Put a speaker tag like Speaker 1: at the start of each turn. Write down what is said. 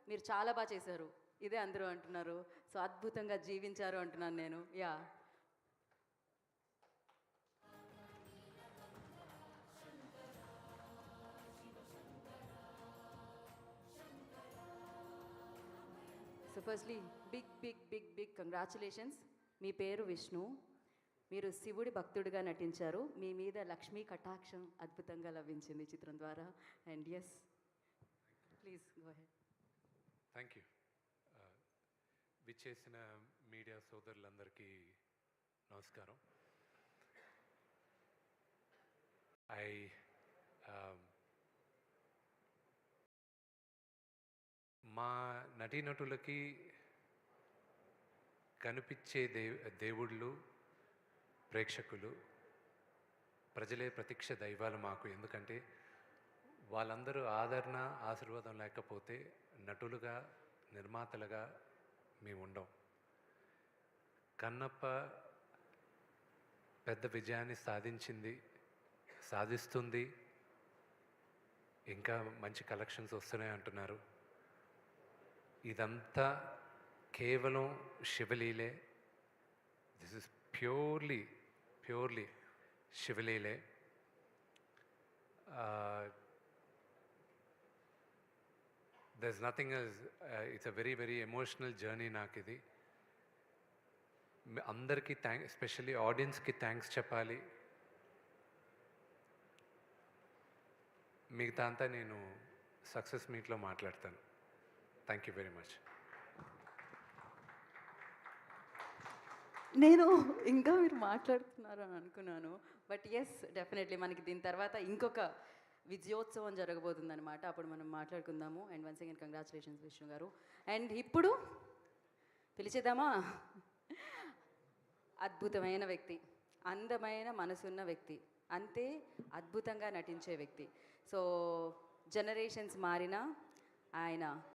Speaker 1: మీరు చాలా బాగా చేశారు, ఇదే అందరూ అంటున్నారు. సో అద్భుతంగా జీవించారు అంటున్నాను నేను. Yeah, so firstly big big big big congratulations. మీ పేరు విష్ణు, మీరు శివుడి భక్తుడిగా నటించారు. మీ మీద లక్ష్మీ కటాక్షం అద్భుతంగా లభించింది చిత్రం ద్వారా. And yes, please go ahead.
Speaker 2: Thank you. విచ్చేసిన మీడియా సోదరులందరికీ నమస్కారం. ఐ మా నటీనటులకి కనిపించే దేవుళ్ళు ప్రేక్షకులు, ప్రజలే ప్రత్యక్ష దైవాలు మాకు. ఎందుకంటే వాళ్ళందరూ ఆదరణ ఆశీర్వాదం లేకపోతే నటులుగా నిర్మాతలుగా మేము ఉండం. కన్నప్ప పెద్ద విజయాన్ని సాధిస్తుంది. ఇంకా మంచి కలెక్షన్స్ వస్తున్నాయి అంటున్నారు. ఇదంతా కేవలం శివలీలే. దిస్ ఇస్ ప్యూర్లీ శివలీలే. there's nothing else. It's a very emotional journey నాకు ఇది. అందరికీ ఎస్పెషల్లీ ఆడియన్స్కి థ్యాంక్స్ చెప్పాలి. మిగతా అంతా నేను సక్సెస్ మీట్లో మాట్లాడతాను. Thank you very much.
Speaker 1: నేను ఇంకా మీరు మాట్లాడుతున్నారు అని అనుకున్నాను, బట్ ఎస్, డెఫినెట్లీ మనకి దీని తర్వాత ఇంకొక విజయోత్సవం జరగబోతుంది అనమాట. అప్పుడు మనం మాట్లాడుకుందాము. And once again congratulations Vishnu గారు. అండ్ ఇప్పుడు పిలిచేద్దామా? అద్భుతమైన వ్యక్తి, అందమైన మనసున్న వ్యక్తి, అంతే అద్భుతంగా నటించే వ్యక్తి. సో జనరేషన్స్ మారినా ఆయన